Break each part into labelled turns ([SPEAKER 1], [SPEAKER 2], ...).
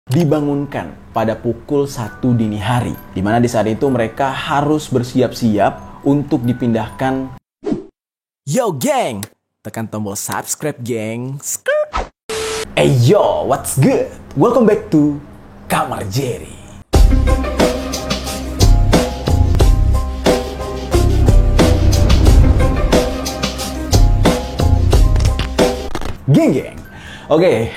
[SPEAKER 1] dibangunkan pada pukul 1 dini hari, di mana di saat itu mereka harus bersiap-siap untuk dipindahkan. Yo geng, tekan tombol subscribe geng. Hey yo, what's good? Welcome back to Kamar Jerry. Geng. Oke.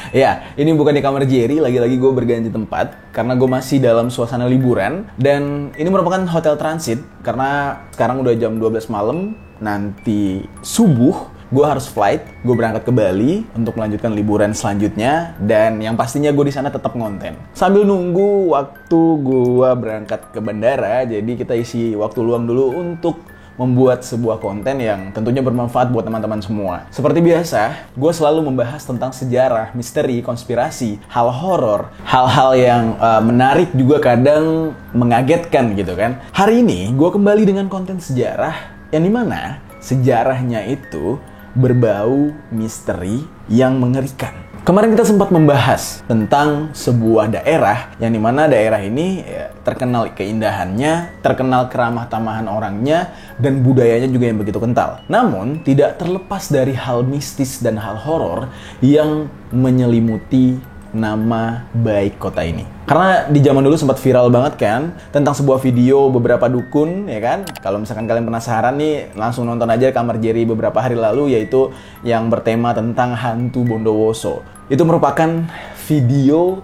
[SPEAKER 1] Ya, ini bukan di Kamar Jerry, lagi-lagi gue berganti tempat karena gue masih dalam suasana liburan. Dan ini merupakan hotel transit karena sekarang udah jam 12 malam. Nanti subuh gue harus flight, gue berangkat ke Bali untuk melanjutkan liburan selanjutnya. Dan yang pastinya gue di sana tetap ngonten sambil nunggu waktu gue berangkat ke bandara. Jadi kita isi waktu luang dulu untuk membuat sebuah konten yang tentunya bermanfaat buat teman-teman semua. Seperti biasa, gue selalu membahas tentang sejarah, misteri, konspirasi, hal horor, hal-hal yang menarik juga kadang mengagetkan gitu kan. Hari ini gue kembali dengan konten sejarah yang dimana sejarahnya itu berbau misteri yang mengerikan. Kemarin kita sempat membahas tentang sebuah daerah yang dimana daerah ini terkenal keindahannya, terkenal keramah tamahan orangnya, dan budayanya juga yang begitu kental. Namun, tidak terlepas dari hal mistis dan hal horor yang menyelimuti nama baik kota ini. Karena di zaman dulu sempat viral banget kan tentang sebuah video beberapa dukun, ya kan? Kalau misalkan kalian penasaran nih, langsung nonton aja Kamar Jerry beberapa hari lalu, yaitu yang bertema tentang hantu Bondowoso. Itu merupakan video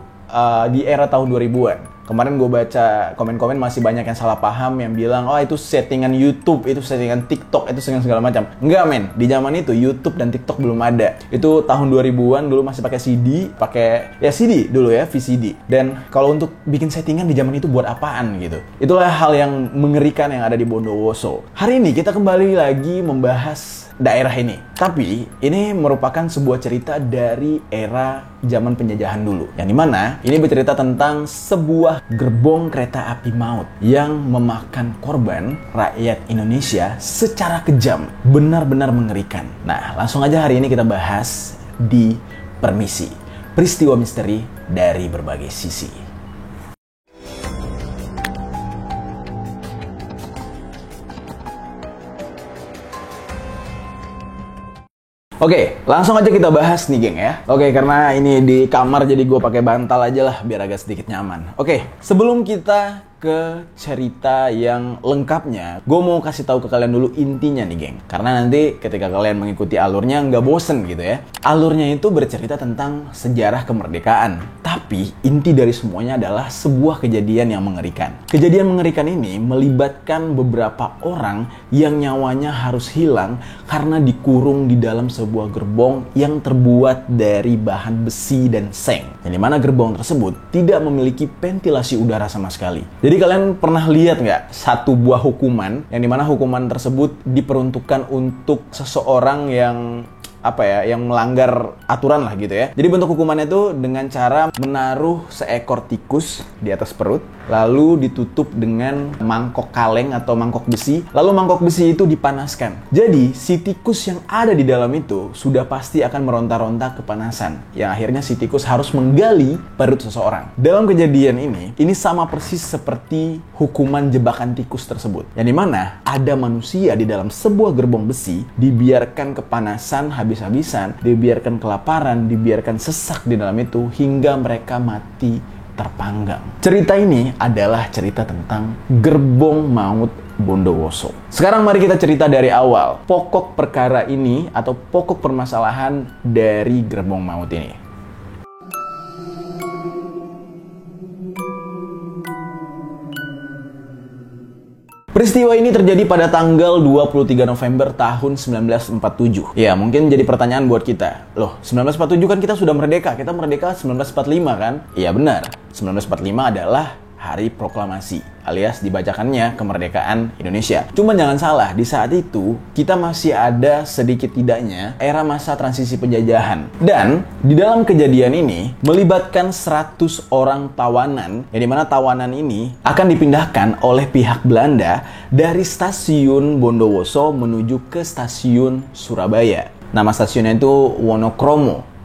[SPEAKER 1] di era tahun 2000-an. Kemarin gue baca komen-komen masih banyak yang salah paham, yang bilang, oh itu settingan YouTube, itu settingan TikTok, itu settingan segala macam. Enggak men, di zaman itu YouTube dan TikTok belum ada. Itu tahun 2000-an, dulu masih pakai CD, CD dulu ya, VCD. Dan kalau untuk bikin settingan di zaman itu buat apaan gitu. Itulah hal yang mengerikan yang ada di Bondowoso. Hari ini kita kembali lagi membahas daerah ini. Tapi ini merupakan sebuah cerita dari era zaman penjajahan dulu. Yang dimana ini bercerita tentang sebuah gerbong kereta api maut yang memakan korban rakyat Indonesia secara kejam. Benar-benar mengerikan. Nah, langsung aja hari ini kita bahas di Permisi. Peristiwa misteri dari berbagai sisi. Oke, langsung aja kita bahas nih geng ya. Oke, karena ini di kamar jadi gue pakai bantal aja lah biar agak sedikit nyaman. Oke, sebelum kita ke cerita yang lengkapnya, gue mau kasih tahu ke kalian dulu intinya nih geng. Karena nanti ketika kalian mengikuti alurnya nggak bosen gitu ya. Alurnya itu bercerita tentang sejarah kemerdekaan. Tapi inti dari semuanya adalah sebuah kejadian yang mengerikan. Kejadian mengerikan ini melibatkan beberapa orang yang nyawanya harus hilang karena dikurung di dalam sebuah gerbong yang terbuat dari bahan besi dan seng. Yang dimana gerbong tersebut tidak memiliki ventilasi udara sama sekali. Jadi kalian pernah lihat nggak satu buah hukuman yang dimana hukuman tersebut diperuntukkan untuk seseorang yang yang melanggar aturan lah gitu ya. Jadi bentuk hukumannya itu dengan cara menaruh seekor tikus di atas perut, lalu ditutup dengan mangkok kaleng atau mangkok besi, lalu mangkok besi itu dipanaskan. Jadi si tikus yang ada di dalam itu sudah pasti akan meronta-ronta kepanasan, yang akhirnya si tikus harus menggali perut seseorang. Dalam kejadian ini sama persis seperti hukuman jebakan tikus tersebut, yang dimana ada manusia di dalam sebuah gerbong besi, dibiarkan kepanasan habis-habisan, dibiarkan kelaparan, dibiarkan sesak di dalam itu hingga mereka mati terpanggang. Cerita ini adalah cerita tentang gerbong maut Bondowoso. Sekarang mari kita cerita dari awal. Pokok perkara ini atau pokok permasalahan dari gerbong maut ini. Peristiwa ini terjadi pada tanggal 23 November tahun 1947. Ya, mungkin jadi pertanyaan buat kita. Loh, 1947 kan kita sudah merdeka. Kita merdeka 1945 kan? Iya benar. 1945 adalah Hari Proklamasi, alias dibacakannya kemerdekaan Indonesia. Cuman jangan salah, di saat itu kita masih ada sedikit tidaknya era masa transisi penjajahan. Dan di dalam kejadian ini melibatkan 100 orang tawanan, yang dimana tawanan ini akan dipindahkan oleh pihak Belanda dari stasiun Bondowoso menuju ke stasiun Surabaya. Nama stasiunnya itu Wonokromo.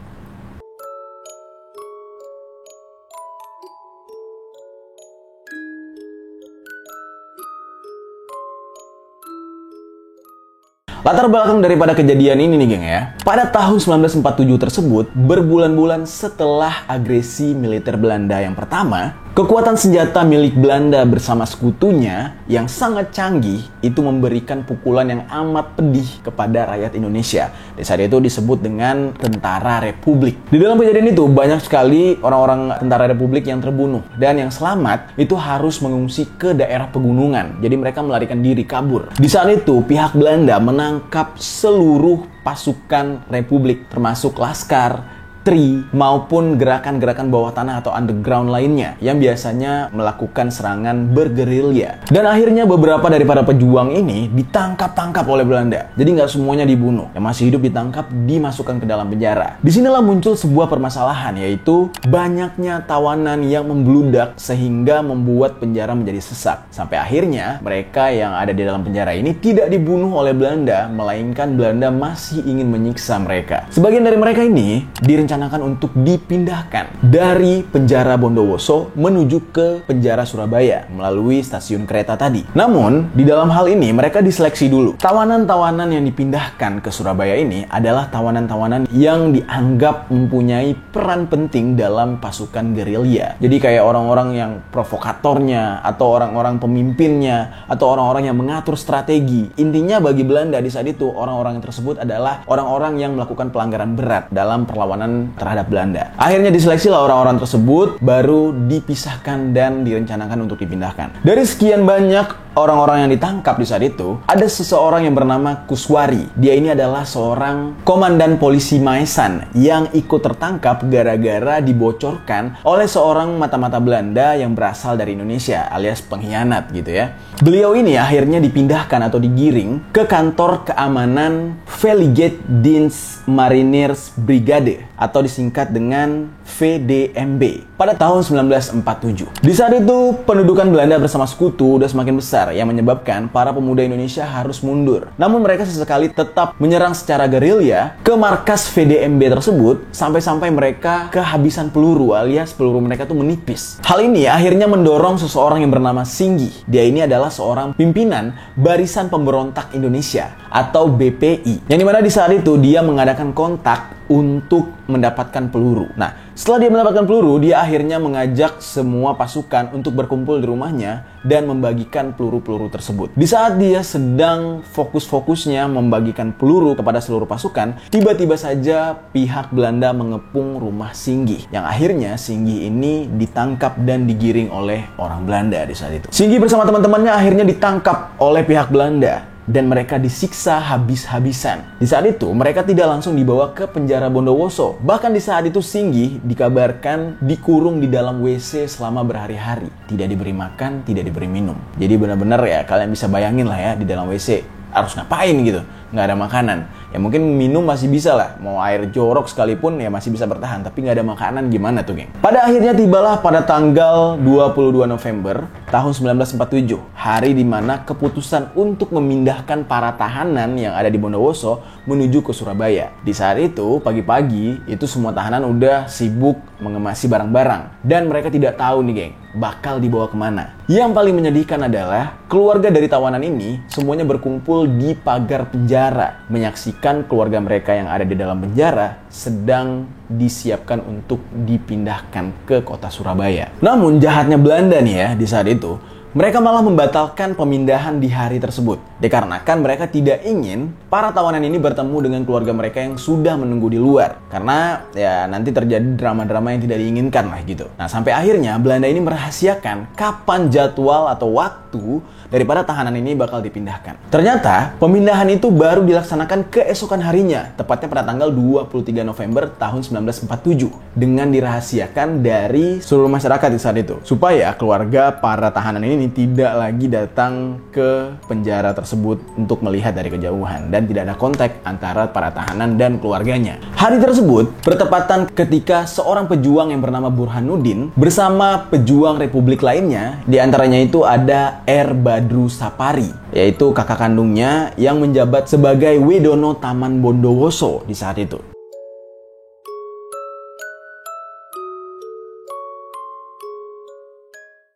[SPEAKER 1] Latar belakang daripada kejadian ini nih geng ya. Pada tahun 1947 tersebut, berbulan-bulan setelah agresi militer Belanda yang pertama, kekuatan senjata milik Belanda bersama sekutunya yang sangat canggih itu memberikan pukulan yang amat pedih kepada rakyat Indonesia. Di saat itu disebut dengan Tentara Republik. Di dalam kejadian itu banyak sekali orang-orang Tentara Republik yang terbunuh, dan yang selamat itu harus mengungsi ke daerah pegunungan. Jadi mereka melarikan diri kabur. Di saat itu pihak Belanda menangkap seluruh pasukan Republik termasuk Laskar, TRI, maupun gerakan-gerakan bawah tanah atau underground lainnya yang biasanya melakukan serangan bergerilya. Dan akhirnya beberapa daripada pejuang ini ditangkap-tangkap oleh Belanda. Jadi nggak semuanya dibunuh. Yang masih hidup ditangkap, dimasukkan ke dalam penjara. Disinilah muncul sebuah permasalahan, yaitu banyaknya tawanan yang membludak sehingga membuat penjara menjadi sesak. Sampai akhirnya mereka yang ada di dalam penjara ini tidak dibunuh oleh Belanda, melainkan Belanda masih ingin menyiksa mereka. Sebagian dari mereka ini direncanakan untuk dipindahkan dari penjara Bondowoso menuju ke penjara Surabaya melalui stasiun kereta tadi. Namun, di dalam hal ini mereka diseleksi dulu. Tawanan-tawanan yang dipindahkan ke Surabaya ini adalah tawanan-tawanan yang dianggap mempunyai peran penting dalam pasukan gerilya. Jadi kayak orang-orang yang provokatornya, atau orang-orang pemimpinnya, atau orang-orang yang mengatur strategi. Intinya bagi Belanda di saat itu, orang-orang yang tersebut adalah orang-orang yang melakukan pelanggaran berat dalam perlawanan terhadap Belanda. Akhirnya diseleksilah orang-orang tersebut, baru dipisahkan dan direncanakan untuk dipindahkan. Dari sekian banyak orang-orang yang ditangkap di saat itu, ada seseorang yang bernama Kuswari. Dia ini adalah seorang komandan polisi Maesan yang ikut tertangkap gara-gara dibocorkan oleh seorang mata-mata Belanda yang berasal dari Indonesia, alias pengkhianat gitu ya. Beliau ini akhirnya dipindahkan atau digiring ke kantor keamanan Veiligheidsdienst Mariniers Brigade atau disingkat dengan VDMB pada tahun 1947. Di saat itu pendudukan Belanda bersama sekutu udah semakin besar yang menyebabkan para pemuda Indonesia harus mundur. Namun mereka sesekali tetap menyerang secara gerilya ke markas VDMB tersebut sampai-sampai mereka kehabisan peluru, alias peluru mereka tuh menipis. Hal ini akhirnya mendorong seseorang yang bernama Singgi. Dia ini adalah seorang pimpinan Barisan Pemberontak Indonesia atau BPI. Yang dimana di saat itu dia mengadakan kontak untuk mendapatkan peluru. Nah, setelah dia mendapatkan peluru, dia akhirnya mengajak semua pasukan untuk berkumpul di rumahnya dan membagikan peluru-peluru tersebut. Di saat dia sedang fokus-fokusnya membagikan peluru kepada seluruh pasukan, tiba-tiba saja pihak Belanda mengepung rumah Singgi. Yang akhirnya Singgi ini ditangkap dan digiring oleh orang Belanda di saat itu. Singgi bersama teman-temannya akhirnya ditangkap oleh pihak Belanda dan mereka disiksa habis-habisan. Di saat itu, mereka tidak langsung dibawa ke penjara Bondowoso. Bahkan di saat itu Singgi dikabarkan dikurung di dalam WC selama berhari-hari. Tidak diberi makan, tidak diberi minum. Jadi benar-benar ya, kalian bisa bayangin lah ya, di dalam WC harus ngapain gitu. Nggak ada makanan. Ya mungkin minum masih bisa lah. Mau air jorok sekalipun ya masih bisa bertahan. Tapi nggak ada makanan gimana tuh geng? Pada akhirnya tibalah pada tanggal 22 November tahun 1947. Hari dimana keputusan untuk memindahkan para tahanan yang ada di Bondowoso menuju ke Surabaya. Di saat itu pagi-pagi itu semua tahanan udah sibuk mengemasi barang-barang. Dan mereka tidak tahu nih geng, bakal dibawa kemana. Yang paling menyedihkan adalah keluarga dari tawanan ini semuanya berkumpul di pagar penjara menyaksikan keluarga mereka yang ada di dalam penjara sedang disiapkan untuk dipindahkan ke kota Surabaya. Namun jahatnya Belanda nih ya di saat itu, mereka malah membatalkan pemindahan di hari tersebut. Dikarenakan mereka tidak ingin para tawanan ini bertemu dengan keluarga mereka yang sudah menunggu di luar. Karena ya nanti terjadi drama-drama yang tidak diinginkan lah gitu. Nah sampai akhirnya Belanda ini merahasiakan kapan jadwal atau waktu daripada tahanan ini bakal dipindahkan. Ternyata pemindahan itu baru dilaksanakan keesokan harinya. Tepatnya pada tanggal 23 November tahun 1947. Dengan dirahasiakan dari seluruh masyarakat di saat itu. Supaya keluarga para tahanan ini tidak lagi datang ke penjara tersebut untuk melihat dari kejauhan dan tidak ada kontak antara para tahanan dan keluarganya. Hari tersebut bertepatan ketika seorang pejuang yang bernama Burhanuddin bersama pejuang Republik lainnya, diantaranya itu ada R. Badru Sapari, yaitu kakak kandungnya yang menjabat sebagai Wedono Taman Bondowoso di saat itu.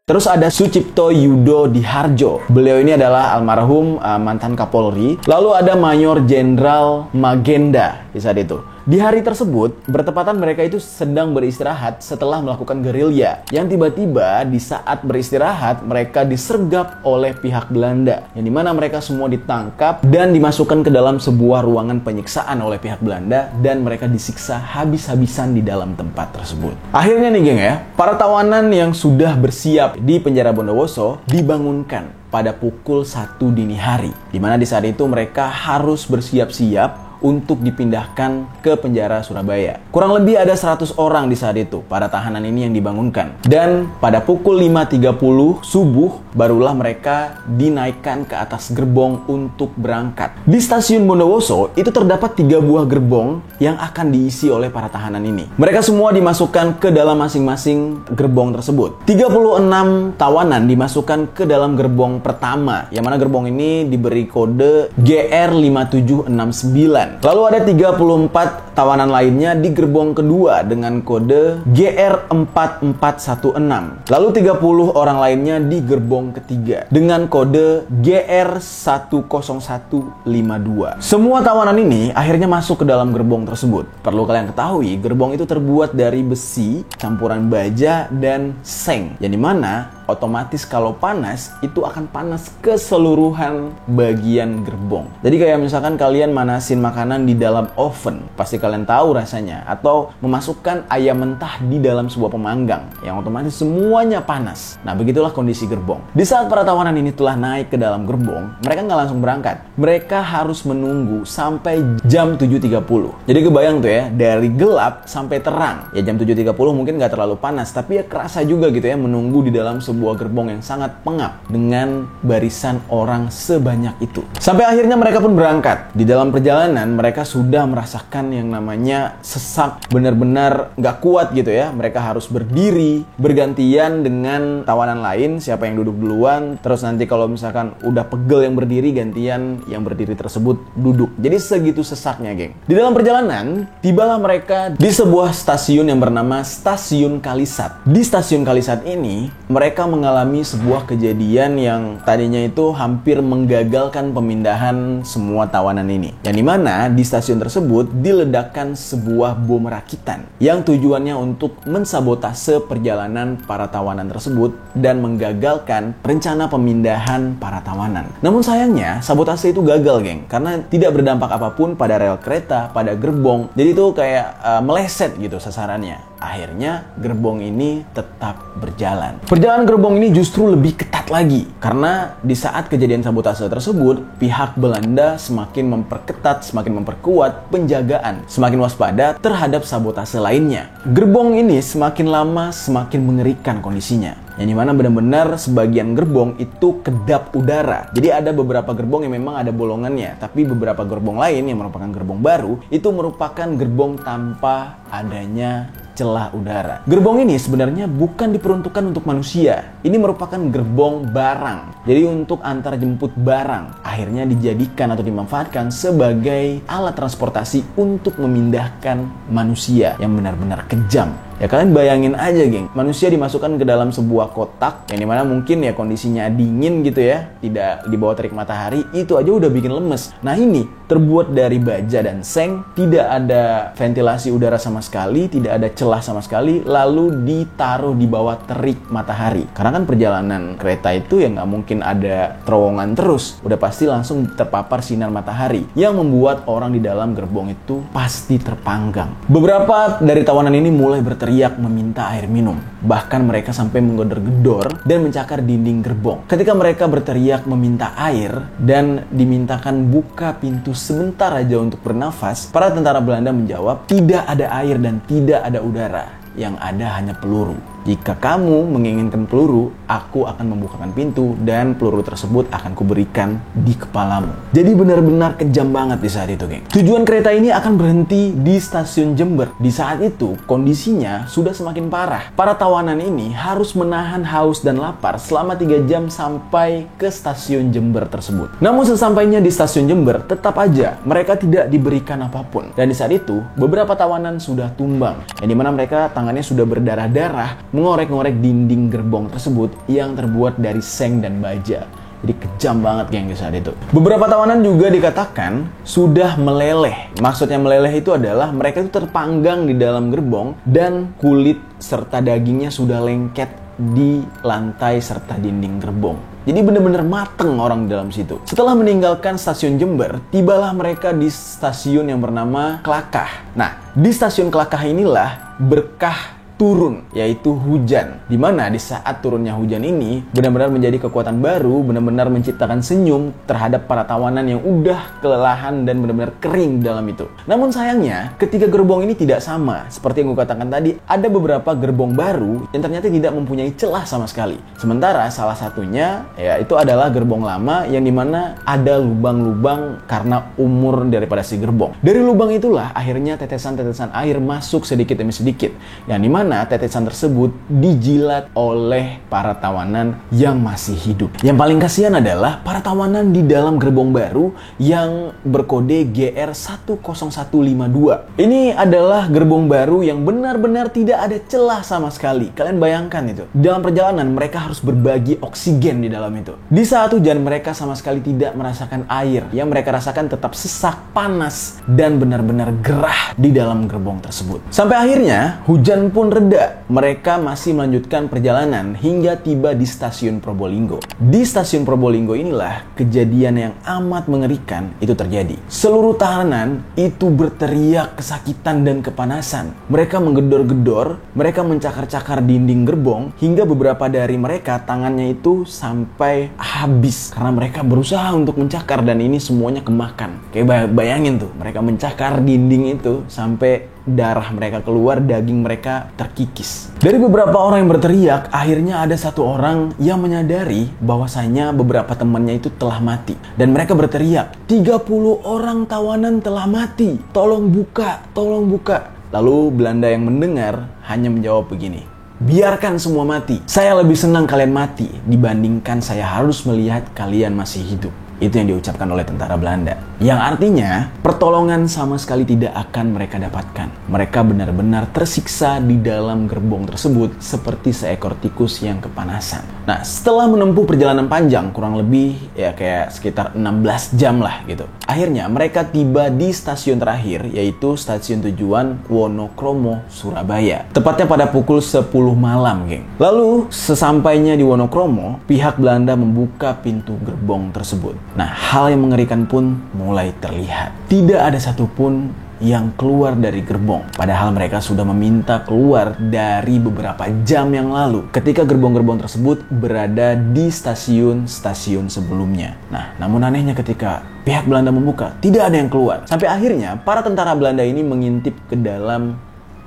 [SPEAKER 1] Terus ada Sucipto Yudo Diharjo. Beliau ini adalah almarhum mantan Kapolri. Lalu ada Mayor Jenderal Magenda di saat itu. Di hari tersebut, bertepatan mereka itu sedang beristirahat setelah melakukan gerilya. Yang tiba-tiba di saat beristirahat, mereka disergap oleh pihak Belanda. Yang dimana mereka semua ditangkap dan dimasukkan ke dalam sebuah ruangan penyiksaan oleh pihak Belanda. Dan mereka disiksa habis-habisan di dalam tempat tersebut. Akhirnya nih geng ya, para tawanan yang sudah bersiap di penjara Bondowoso dibangunkan pada pukul 1 dini hari. Dimana di saat itu mereka harus bersiap-siap untuk dipindahkan ke penjara Surabaya. Kurang lebih ada 100 orang di saat itu, para tahanan ini yang dibangunkan. Dan pada pukul 5.30 subuh, barulah mereka dinaikkan ke atas gerbong untuk berangkat. Di stasiun Bondowoso, itu terdapat 3 buah gerbong yang akan diisi oleh para tahanan ini. Mereka semua dimasukkan ke dalam masing-masing gerbong tersebut. 36 tawanan dimasukkan ke dalam gerbong pertama, yang mana gerbong ini diberi kode GR5769. Lalu ada 34 tawanan lainnya di gerbong kedua dengan kode GR4416. Lalu 30 orang lainnya di gerbong ketiga dengan kode GR10152. Semua tawanan ini akhirnya masuk ke dalam gerbong tersebut. Perlu kalian ketahui, gerbong itu terbuat dari besi, campuran baja, dan seng. Yang dimana otomatis kalau panas, itu akan panas keseluruhan bagian gerbong. Jadi kayak misalkan kalian manasin makanan di dalam oven, pasti kalian tahu rasanya. Atau memasukkan ayam mentah di dalam sebuah pemanggang, yang otomatis semuanya panas. Nah, begitulah kondisi gerbong. Di saat para tawanan ini telah naik ke dalam gerbong, mereka nggak langsung berangkat. Mereka harus menunggu sampai jam 7.30. Jadi kebayang tuh ya, dari gelap sampai terang. Ya jam 7.30 mungkin nggak terlalu panas, tapi ya kerasa juga gitu ya, menunggu di dalam sebuah gerbong yang sangat pengap dengan barisan orang sebanyak itu. Sampai akhirnya mereka pun berangkat. Di dalam perjalanan mereka sudah merasakan yang namanya sesak, benar-benar nggak kuat gitu ya. Mereka harus berdiri bergantian dengan tawanan lain, siapa yang duduk duluan. Terus nanti kalau misalkan udah pegel yang berdiri, gantian yang berdiri tersebut duduk. Jadi segitu sesaknya geng. Di dalam perjalanan tibalah mereka di sebuah stasiun yang bernama Stasiun Kalisat. Di Stasiun Kalisat ini mereka mengalami sebuah kejadian yang tadinya itu hampir menggagalkan pemindahan semua tawanan ini. Yang dimana di stasiun tersebut diledakkan sebuah bom rakitan yang tujuannya untuk mensabotase perjalanan para tawanan tersebut dan menggagalkan rencana pemindahan para tawanan. Namun sayangnya sabotase itu gagal geng, karena tidak berdampak apapun pada rel kereta, pada gerbong. Jadi itu kayak meleset gitu sasarannya. Akhirnya gerbong ini tetap berjalan. Perjalanan gerbong ini justru lebih ketat lagi, karena di saat kejadian sabotase tersebut, pihak Belanda semakin memperketat, semakin memperkuat penjagaan, semakin waspada terhadap sabotase lainnya. Gerbong ini semakin lama semakin mengerikan kondisinya. Yang dimana benar-benar sebagian gerbong itu kedap udara. Jadi ada beberapa gerbong yang memang ada bolongannya, tapi beberapa gerbong lain yang merupakan gerbong baru itu merupakan gerbong tanpa adanya celah udara. Gerbong ini sebenarnya bukan diperuntukkan untuk manusia. Ini merupakan gerbong barang. Jadi untuk antar jemput barang. Akhirnya dijadikan atau dimanfaatkan sebagai alat transportasi untuk memindahkan manusia yang benar-benar kejam. Ya kalian bayangin aja geng, manusia dimasukkan ke dalam sebuah kotak yang dimana mungkin ya kondisinya dingin gitu ya, tidak di bawah terik matahari, itu aja udah bikin lemes. Nah ini terbuat dari baja dan seng, tidak ada ventilasi udara sama sekali, tidak ada celah sama sekali, lalu ditaruh di bawah terik matahari. Karena kan perjalanan kereta itu ya nggak mungkin ada terowongan terus, udah pasti langsung terpapar sinar matahari yang membuat orang di dalam gerbong itu pasti terpanggang. Beberapa dari tawanan ini mulai berteriak meminta air minum. Bahkan mereka sampai menggedor-gedor dan mencakar dinding gerbong. Ketika mereka berteriak meminta air dan dimintakan buka pintu sebentar aja untuk bernafas, para tentara Belanda menjawab, tidak ada air dan tidak ada udara. Yang ada hanya peluru. Jika kamu menginginkan peluru, aku akan membukakan pintu dan peluru tersebut akan kuberikan di kepalamu. Jadi benar-benar kejam banget di saat itu, geng. Tujuan kereta ini akan berhenti di stasiun Jember. Di saat itu, kondisinya sudah semakin parah. Para tawanan ini harus menahan haus dan lapar selama 3 jam sampai ke stasiun Jember tersebut. Namun sesampainya di stasiun Jember, tetap aja mereka tidak diberikan apapun. Dan di saat itu, beberapa tawanan sudah tumbang. Yang dimana mereka tangannya sudah berdarah-darah, mengorek-ngorek dinding gerbong tersebut yang terbuat dari seng dan baja. Jadi kejam banget geng di saat itu. Beberapa tawanan juga dikatakan sudah meleleh. Maksudnya meleleh itu adalah mereka itu terpanggang di dalam gerbong dan kulit serta dagingnya sudah lengket di lantai serta dinding gerbong. Jadi benar-benar mateng orang di dalam situ. Setelah meninggalkan stasiun Jember, tibalah mereka di stasiun yang bernama Klakah. Nah, di stasiun Klakah inilah berkah turun, yaitu hujan. Dimana di saat turunnya hujan ini benar-benar menjadi kekuatan baru, benar-benar menciptakan senyum terhadap para tawanan yang udah kelelahan dan benar-benar kering dalam itu. Namun sayangnya, ketiga gerbong ini tidak sama. Seperti yang gue katakan tadi, ada beberapa gerbong baru yang ternyata tidak mempunyai celah sama sekali. Sementara salah satunya, ya itu adalah gerbong lama yang dimana ada lubang-lubang karena umur daripada si gerbong. Dari lubang itulah akhirnya tetesan-tetesan air masuk sedikit demi sedikit. Yang dimana tetesan tersebut dijilat oleh para tawanan yang masih hidup. Yang paling kasihan adalah para tawanan di dalam gerbong baru yang berkode GR10152. Ini adalah gerbong baru yang benar-benar tidak ada celah sama sekali. Kalian bayangkan itu. Dalam perjalanan mereka harus berbagi oksigen di dalam itu. Di saat hujan mereka sama sekali tidak merasakan air. Yang mereka rasakan tetap sesak, panas, dan benar-benar gerah di dalam gerbong tersebut. Sampai akhirnya hujan pun reda. Mereka masih melanjutkan perjalanan hingga tiba di stasiun Probolinggo. Di stasiun Probolinggo inilah kejadian yang amat mengerikan itu terjadi. Seluruh tahanan itu berteriak kesakitan dan kepanasan. Mereka menggedor-gedor, mereka mencakar-cakar dinding gerbong, hingga beberapa dari mereka tangannya itu sampai habis karena mereka berusaha untuk mencakar dan ini semuanya kemakan. Kayak bayangin tuh, mereka mencakar dinding itu sampai darah mereka keluar, daging mereka terkikis. Dari beberapa orang yang berteriak, akhirnya ada satu orang yang menyadari bahwasanya beberapa temannya itu telah mati. Dan mereka berteriak, 30 orang tawanan telah mati. Tolong buka, tolong buka. Lalu Belanda yang mendengar hanya menjawab begini, biarkan semua mati. Saya lebih senang kalian mati dibandingkan saya harus melihat kalian masih hidup. Itu yang diucapkan oleh tentara Belanda. Yang artinya, pertolongan sama sekali tidak akan mereka dapatkan. Mereka benar-benar tersiksa di dalam gerbong tersebut seperti seekor tikus yang kepanasan. Nah, setelah menempuh perjalanan panjang, kurang lebih ya kayak sekitar 16 jam lah gitu. Akhirnya mereka tiba di stasiun terakhir, yaitu stasiun tujuan Wonokromo, Surabaya. Tepatnya pada pukul 10 malam, geng. Lalu, sesampainya di Wonokromo, pihak Belanda membuka pintu gerbong tersebut. Nah, hal yang mengerikan pun mulai terlihat. Tidak ada satupun yang keluar dari gerbong. Padahal mereka sudah meminta keluar dari beberapa jam yang lalu ketika gerbong-gerbong tersebut berada di stasiun-stasiun sebelumnya. Nah, namun anehnya ketika pihak Belanda membuka, tidak ada yang keluar. Sampai akhirnya para tentara Belanda ini mengintip ke dalam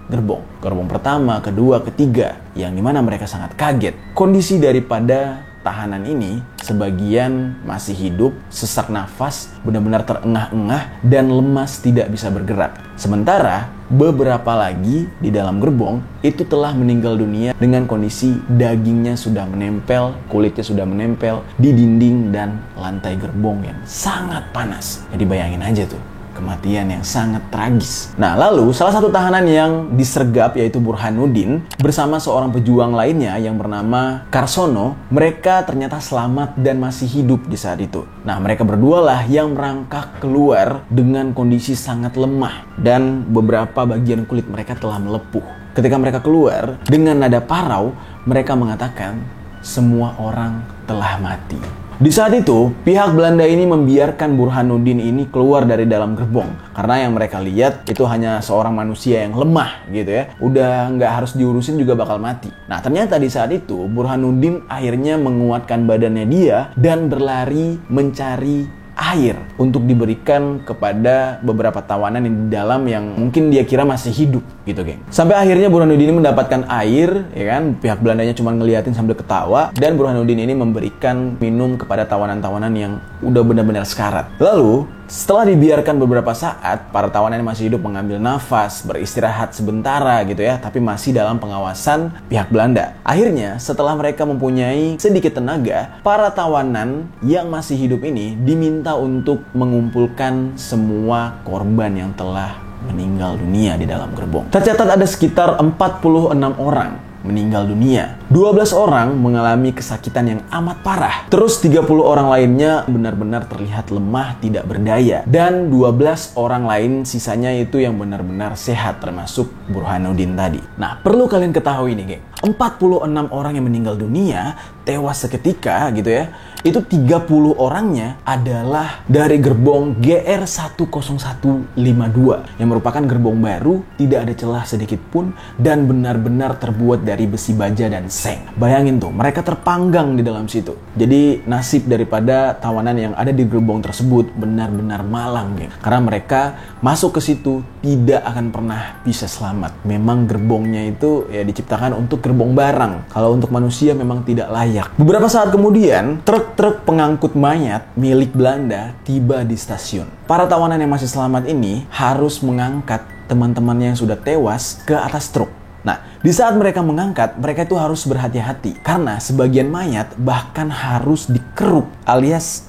[SPEAKER 1] gerbong. Gerbong pertama, kedua, ketiga, yang dimana mereka sangat kaget. Kondisi daripada tahanan ini sebagian masih hidup, sesak nafas, benar-benar terengah-engah dan lemas tidak bisa bergerak. Sementara beberapa lagi di dalam gerbong itu telah meninggal dunia dengan kondisi dagingnya sudah menempel, kulitnya sudah menempel di dinding dan lantai gerbong yang sangat panas. Jadi bayangin aja tuh, kematian yang sangat tragis. Nah, lalu salah satu tahanan yang disergap yaitu Burhanuddin bersama seorang pejuang lainnya yang bernama Karsono, mereka ternyata selamat dan masih hidup di saat itu. Nah, mereka berdua lah yang merangkak keluar dengan kondisi sangat lemah dan beberapa bagian kulit mereka telah melepuh. Ketika mereka keluar dengan nada parau, mereka mengatakan semua orang telah mati. Di saat itu, pihak Belanda ini membiarkan Burhanuddin ini keluar dari dalam gerbong. Karena yang mereka lihat itu hanya seorang manusia yang lemah gitu ya. Udah nggak harus diurusin juga bakal mati. Nah, ternyata di saat itu, Burhanuddin akhirnya menguatkan badannya dia dan berlari mencari air untuk diberikan kepada beberapa tawanan yang di dalam yang mungkin dia kira masih hidup gitu, geng. Sampai akhirnya Burhanuddin ini mendapatkan air, ya kan? Pihak Belandanya cuma ngeliatin sambil ketawa dan Burhanuddin ini memberikan minum kepada tawanan-tawanan yang udah benar-benar sekarat. Lalu, setelah dibiarkan beberapa saat, para tawanan yang masih hidup mengambil nafas, beristirahat sementara gitu ya, tapi masih dalam pengawasan pihak Belanda. Akhirnya, setelah mereka mempunyai sedikit tenaga, para tawanan yang masih hidup ini diminta untuk mengumpulkan semua korban yang telah meninggal dunia di dalam gerbong. Tercatat ada sekitar 46 orang meninggal dunia. 12 orang mengalami kesakitan yang amat parah. Terus 30 orang lainnya benar-benar terlihat lemah, tidak berdaya. Dan 12 orang lain sisanya itu yang benar-benar sehat, termasuk Burhanuddin tadi. Nah, perlu kalian ketahui nih, geng. 46 orang yang meninggal dunia, tewas seketika gitu ya. Itu 30 orangnya adalah dari gerbong GR10152 yang merupakan gerbong baru, tidak ada celah sedikit pun dan benar-benar terbuat dari besi baja dan seng. Bayangin tuh, mereka terpanggang di dalam situ. Jadi nasib daripada tawanan yang ada di gerbong tersebut benar-benar malang, geng. Karena mereka masuk ke situ tidak akan pernah bisa selamat. Memang gerbongnya itu ya diciptakan untuk gerbong barang. Kalau untuk manusia memang tidak layak. Beberapa saat kemudian, truk pengangkut mayat milik Belanda tiba di stasiun. Para tawanan yang masih selamat ini harus mengangkat teman-temannya yang sudah tewas ke atas truk. Nah, di saat mereka mengangkat, mereka itu harus berhati-hati karena sebagian mayat bahkan harus dikeruk alias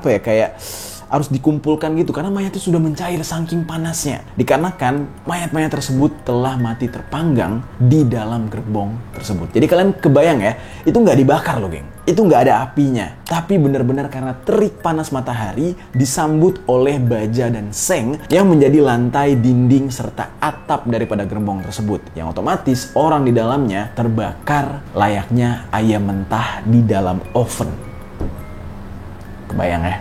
[SPEAKER 1] kayak harus dikumpulkan gitu karena mayat itu sudah mencair saking panasnya. Dikarenakan mayat-mayat tersebut telah mati terpanggang di dalam gerbong tersebut. Jadi kalian kebayang ya, itu nggak dibakar loh, geng. Itu nggak ada apinya. Tapi benar-benar karena terik panas matahari disambut oleh baja dan seng yang menjadi lantai, dinding, serta atap daripada gerbong tersebut. Yang otomatis orang di dalamnya terbakar layaknya ayam mentah di dalam oven. Kebayang ya?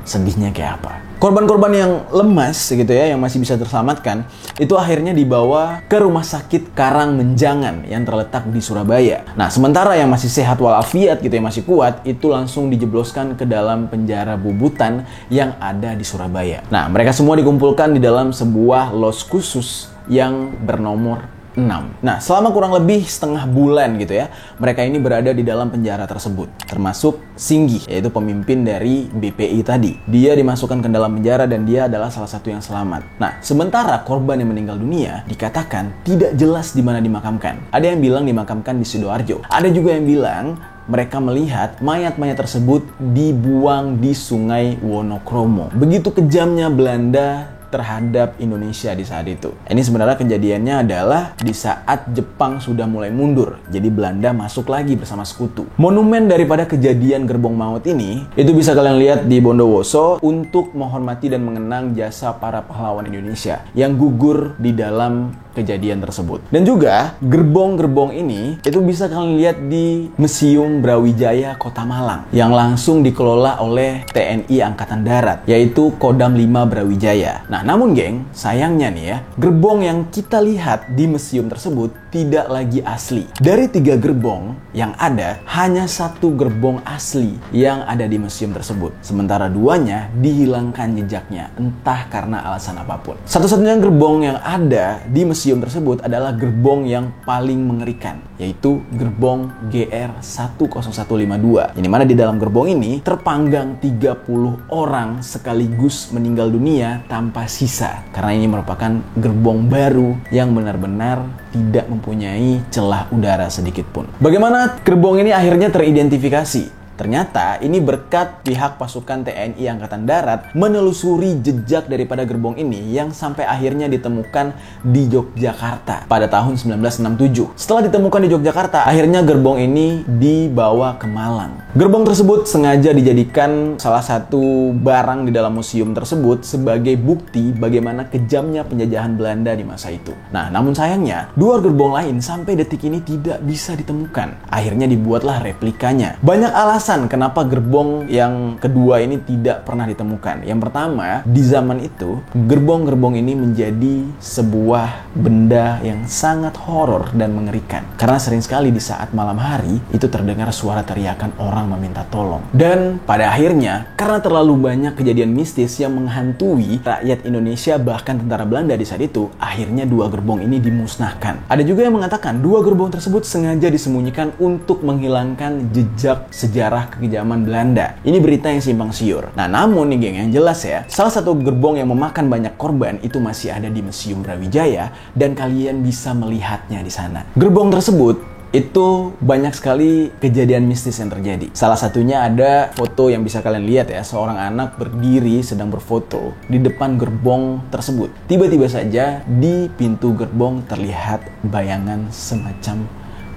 [SPEAKER 1] Sedihnya kayak apa. Korban-korban yang lemas gitu ya, yang masih bisa terselamatkan, itu akhirnya dibawa ke rumah sakit Karangmenjangan yang terletak di Surabaya. Nah, sementara yang masih sehat walafiat gitu ya, masih kuat, itu langsung dijebloskan ke dalam penjara Bubutan yang ada di Surabaya. Nah, mereka semua dikumpulkan di dalam sebuah los khusus yang bernomor 6. Nah, selama kurang lebih setengah bulan gitu ya, mereka ini berada di dalam penjara tersebut. Termasuk Singgih, yaitu pemimpin dari BPI tadi. Dia dimasukkan ke dalam penjara dan dia adalah salah satu yang selamat. Nah, sementara korban yang meninggal dunia dikatakan tidak jelas di mana dimakamkan. Ada yang bilang dimakamkan di Sidoarjo. Ada juga yang bilang mereka melihat mayat-mayat tersebut dibuang di Sungai Wonokromo. Begitu kejamnya Belanda terhadap Indonesia di saat itu. Ini sebenarnya kejadiannya adalah di saat Jepang sudah mulai mundur. Jadi Belanda masuk lagi bersama sekutu. Monumen daripada kejadian gerbong maut ini, itu bisa kalian lihat di Bondowoso untuk menghormati dan mengenang jasa para pahlawan Indonesia yang gugur di dalam kejadian tersebut. Dan juga gerbong-gerbong ini itu bisa kalian lihat di Museum Brawijaya Kota Malang yang langsung dikelola oleh TNI Angkatan Darat, yaitu Kodam 5 Brawijaya. Nah, namun geng, sayangnya nih ya, gerbong yang kita lihat di museum tersebut tidak lagi asli. Dari 3 gerbong yang ada, hanya 1 gerbong asli yang ada di museum tersebut. Sementara 2-nya dihilangkan jejaknya, entah karena alasan apapun. Satu-satunya gerbong yang ada di museum tersebut adalah gerbong yang paling mengerikan, yaitu gerbong GR10152. Yang mana di dalam gerbong ini terpanggang 30 orang sekaligus meninggal dunia tanpa sisa. Karena ini merupakan gerbong baru yang benar-benar tidak mempunyai celah udara sedikit pun. Bagaimana gerbong ini akhirnya teridentifikasi? Ternyata ini berkat pihak pasukan TNI Angkatan Darat menelusuri jejak daripada gerbong ini yang sampai akhirnya ditemukan di Yogyakarta pada tahun 1967. Setelah ditemukan di Yogyakarta, akhirnya gerbong ini dibawa ke Malang. Gerbong tersebut sengaja dijadikan salah satu barang di dalam museum tersebut sebagai bukti bagaimana kejamnya penjajahan Belanda di masa itu. Nah, namun sayangnya, 2 gerbong lain sampai detik ini tidak bisa ditemukan. Akhirnya dibuatlah replikanya. Banyak alasan kenapa gerbong yang kedua ini tidak pernah ditemukan. Yang pertama, di zaman itu, gerbong-gerbong ini menjadi sebuah benda yang sangat horor dan mengerikan. Karena sering sekali di saat malam hari, itu terdengar suara teriakan orang meminta tolong. Dan pada akhirnya, karena terlalu banyak kejadian mistis yang menghantui rakyat Indonesia bahkan tentara Belanda di saat itu, akhirnya 2 gerbong ini dimusnahkan. Ada juga yang mengatakan 2 gerbong tersebut sengaja disembunyikan untuk menghilangkan jejak sejarah kekejaman Belanda. Ini berita yang simpang siur. Nah, namun nih geng, yang jelas ya, salah satu gerbong yang memakan banyak korban itu masih ada di Museum Brawijaya dan kalian bisa melihatnya di sana. Gerbong tersebut itu banyak sekali kejadian mistis yang terjadi. Salah satunya ada foto yang bisa kalian lihat ya, seorang anak berdiri sedang berfoto di depan gerbong tersebut. Tiba-tiba saja di pintu gerbong terlihat bayangan semacam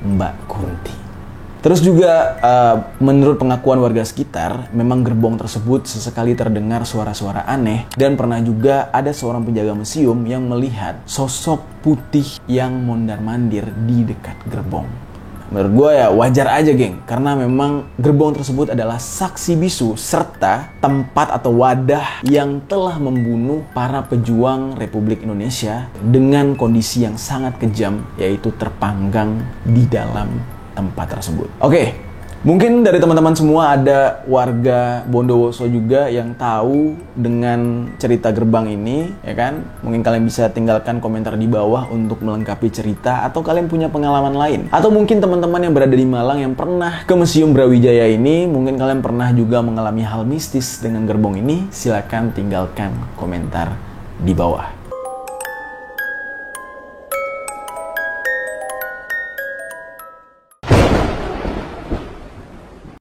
[SPEAKER 1] Mbak Kunti. Terus juga menurut pengakuan warga sekitar, memang gerbong tersebut sesekali terdengar suara-suara aneh dan pernah juga ada seorang penjaga museum yang melihat sosok putih yang mondar-mandir di dekat gerbong. Menurut gue ya wajar aja geng, karena memang gerbong tersebut adalah saksi bisu serta tempat atau wadah yang telah membunuh para pejuang Republik Indonesia dengan kondisi yang sangat kejam, yaitu terpanggang di dalam tempat tersebut. Oke. Mungkin dari teman-teman semua ada warga Bondowoso juga yang tahu dengan cerita gerbang ini, ya kan? Mungkin kalian bisa tinggalkan komentar di bawah untuk melengkapi cerita, atau kalian punya pengalaman lain. Atau mungkin teman-teman yang berada di Malang yang pernah ke Museum Brawijaya ini, mungkin kalian pernah juga mengalami hal mistis dengan gerbong ini, silakan tinggalkan komentar di bawah.